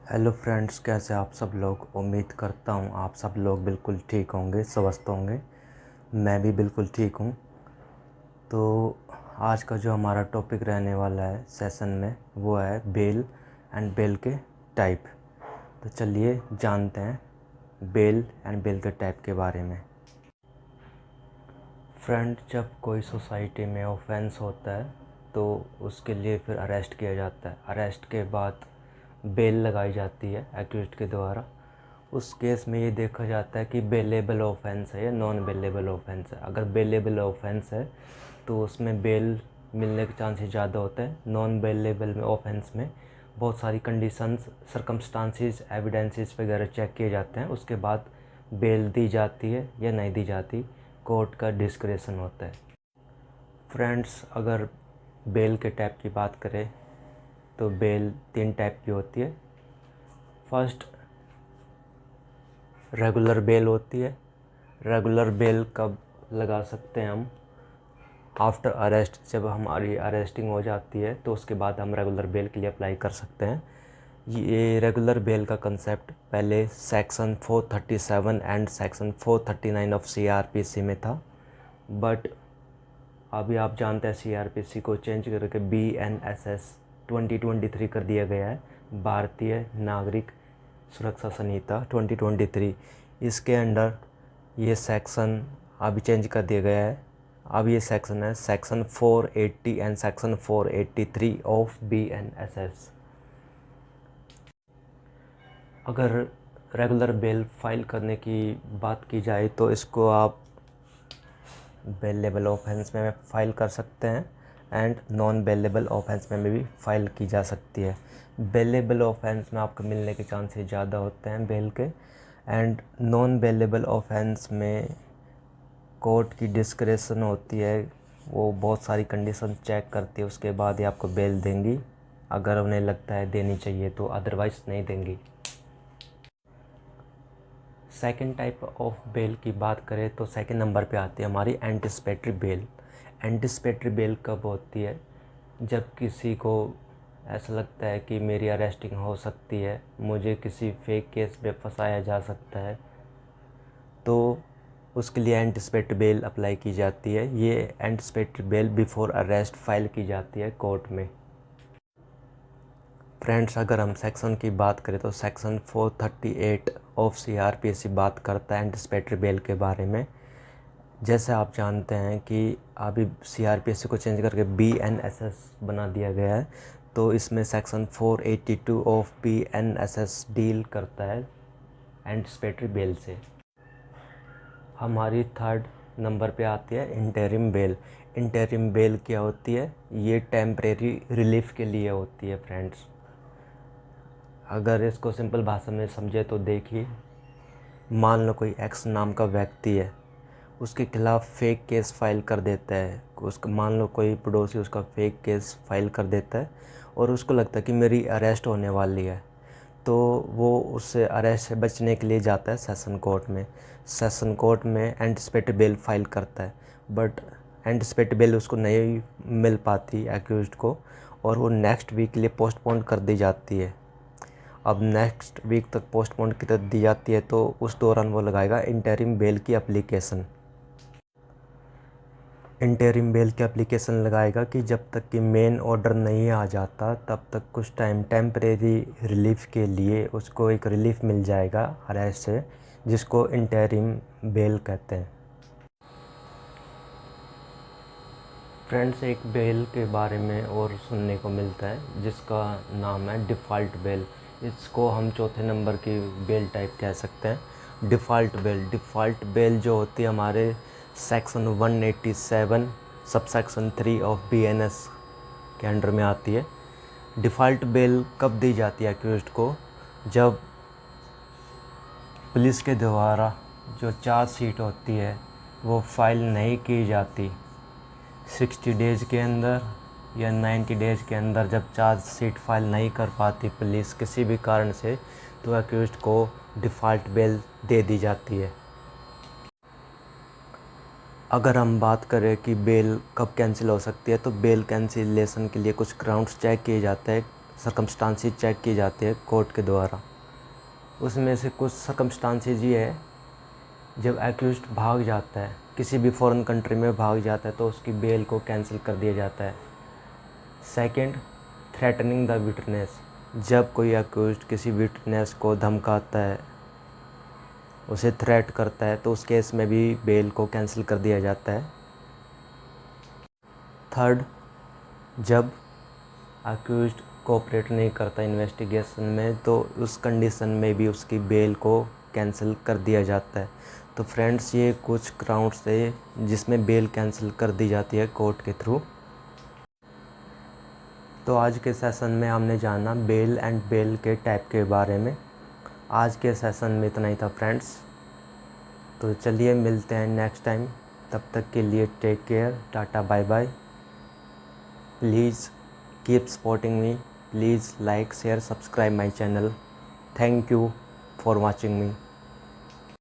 Hello friends, कैसे आप सब लोग। उम्मीद करता हूँ आप सब लोग बिल्कुल ठीक होंगे, स्वस्थ होंगे। मैं भी बिल्कुल ठीक हूँ। तो आज का जो हमारा टॉपिक रहने वाला है सेशन में वो है बेल एंड बेल के टाइप। तो चलिए जानते हैं बेल एंड बेल के टाइप के बारे में। फ्रेंड, जब कोई सोसाइटी में ऑफेंस होता है तो उसके लिए फिर अरेस्ट किया जाता है। अरेस्ट के बाद बेल लगाई जाती है एक्यूज्ड के द्वारा। उस केस में ये देखा जाता है कि बेलेबल ऑफेंस है या नॉन बेलेबल ऑफेंस है। अगर बेलेबल ऑफेंस है तो उसमें बेल मिलने के चांसेस ज़्यादा होते हैं। नॉन बेलेबल में ऑफेंस में बहुत सारी कंडीशंस, सर्कमस्टांसिस, एविडेंसेस वगैरह चेक किए जाते हैं। उसके बाद बेल दी जाती है या नहीं दी जाती, कोर्ट का डिस्क्रेशन होता है। फ्रेंड्स, अगर बेल के टाइप की बात करें तो बेल 3 टाइप की होती है। फर्स्ट, रेगुलर बेल होती है। रेगुलर बेल कब लगा सकते हैं हम? आफ्टर अरेस्ट, जब हमारी अरेस्टिंग हो जाती है तो उसके बाद हम रेगुलर बेल के लिए अप्लाई कर सकते हैं। ये रेगुलर बेल का कंसेप्ट पहले section 437 and section 439 of CrPC में था, बट अभी आप जानते हैं सीआरपीसी को चेंज करके बीएनएसएस 2023 कर दिया गया है, भारतीय नागरिक सुरक्षा संहिता 2023। इसके अंडर ये सेक्शन अभी चेंज कर दिया गया है। अब ये सेक्शन है section 480 and section 483 of BNSS. अगर रेगुलर बेल फाइल करने की बात की जाए तो इसको आप बेलेबल ऑफेंस में फ़ाइल कर सकते हैं एंड नॉन बेलेबल ऑफेंस में भी फ़ाइल की जा सकती है। बेलेबल ऑफेंस में आपको मिलने के चांसेस ज़्यादा होते हैं बेल के, एंड नॉन बेलेबल ऑफेंस में कोर्ट की डिस्क्रेशन होती है। वो बहुत सारी कंडीशन चेक करती है, उसके बाद ही आपको बेल देंगी अगर उन्हें लगता है देनी चाहिए तो, अदरवाइज़ नहीं देंगी। सेकंड टाइप ऑफ बेल की बात करें तो सेकंड नंबर पे आती है हमारी एंटिसिपेटरी बेल। एंटिसिपेटरी बेल कब होती है? जब किसी को ऐसा लगता है कि मेरी अरेस्टिंग हो सकती है, मुझे किसी फेक केस में फंसाया जा सकता है, तो उसके लिए एंटिसिपेटरी बेल अप्लाई की जाती है। ये anticipatory bell before arrest file की जाती है कोर्ट में। फ्रेंड्स, अगर हम सेक्शन की बात करें तो सेक्शन 438 ऑफ सीआरपीसी बात करता है एंटिसिपेटरी बेल के बारे में। जैसे आप जानते हैं कि अभी सीआरपीसी को चेंज करके बीएनएसएस बना दिया गया है, तो इसमें सेक्शन 482 ऑफ बीएनएसएस डील करता है एंटिसिपेटरी बेल से। हमारी थर्ड नंबर पे आती है इंटरिम बेल। इंटरिम बेल क्या होती है? ये टेम्परेरी रिलीफ के लिए होती है फ्रेंड्स। अगर इसको सिंपल भाषा में समझे तो देखिए, मान लो कोई एक्स नाम का व्यक्ति है, उसके खिलाफ़ फेक केस फाइल कर देता है। उसका मान लो कोई पड़ोसी उसका फेक केस फाइल कर देता है और उसको लगता है कि मेरी अरेस्ट होने वाली है, तो वो उससे अरेस्ट से बचने के लिए जाता है सेशन कोर्ट में। सेशन कोर्ट में एंटिसिपेटरी बेल फाइल करता है, बट एंटिसिपेटरी बेल उसको नहीं मिल पाती एक्यूज्ड को, और वो नेक्स्ट वीक के लिए पोस्टपोन कर दी जाती है। अब नेक्स्ट वीक तक पोस्टपोन की तरह दी जाती है, तो उस दौरान वो लगाएगा इंटरिम बेल की एप्लीकेशन। इंटरिम बेल की एप्लीकेशन लगाएगा कि जब तक कि मेन ऑर्डर नहीं आ जाता तब तक कुछ टाइम टेम्परेरी रिलीफ के लिए उसको एक रिलीफ मिल जाएगा अरेस्ट से, जिसको इंटरिम बेल कहते हैं। फ्रेंड्स, एक बेल के बारे में और सुनने को मिलता है जिसका नाम है डिफ़ॉल्ट बेल। इसको हम चौथे नंबर की बेल टाइप कह सकते हैं। डिफ़ॉल्ट बेल जो होती है हमारे सेक्शन 187 सबसेक्शन 3 ऑफ बीएनएस के अंडर में आती है। डिफ़ॉल्ट बेल कब दी जाती है एक्यूज्ड को? जब पुलिस के द्वारा जो चार्जशीट होती है वो फाइल नहीं की जाती 60 डेज़ के अंदर या 90 डेज़ के अंदर, जब चार्जशीट फाइल नहीं कर पाती पुलिस किसी भी कारण से, तो अक्यूज्ड को डिफ़ॉल्ट बेल दे दी जाती है। अगर हम बात करें कि बेल कब कैंसिल हो सकती है, तो बेल कैंसिलेशन के लिए कुछ ग्राउंड्स चेक किए जाते हैं। सरकमस्टांसेस चेक की जाती है कोर्ट के द्वारा। उसमें से कुछ सरकमस्टांसेस ये है, जब एक्यूज्ड भाग जाता है, किसी भी फॉरेन कंट्री में भाग जाता है, तो उसकी बेल को कैंसिल कर दिया जाता है। सेकंड, थ्रेटनिंग द विटनेस, जब कोई एक्यूज्ड किसी विटनेस को धमकाता है, उसे थ्रेट करता है, तो उस केस में भी बेल को कैंसिल कर दिया जाता है। थर्ड, जब अक्यूज्ड कोऑपरेट नहीं करता इन्वेस्टिगेशन में, तो उस कंडीशन में भी उसकी बेल को कैंसिल कर दिया जाता है। तो फ्रेंड्स, ये कुछ ग्राउंड्स है जिसमें बेल कैंसिल कर दी जाती है कोर्ट के थ्रू। तो आज के सेशन में हमने जाना बेल एंड बेल के टाइप के बारे में। आज के सेशन में इतना ही था फ्रेंड्स। तो चलिए मिलते हैं नेक्स्ट टाइम, तब तक के लिए take care, tata bye bye. Please keep supporting me, please like, share, subscribe my channel. Thank you for watching me.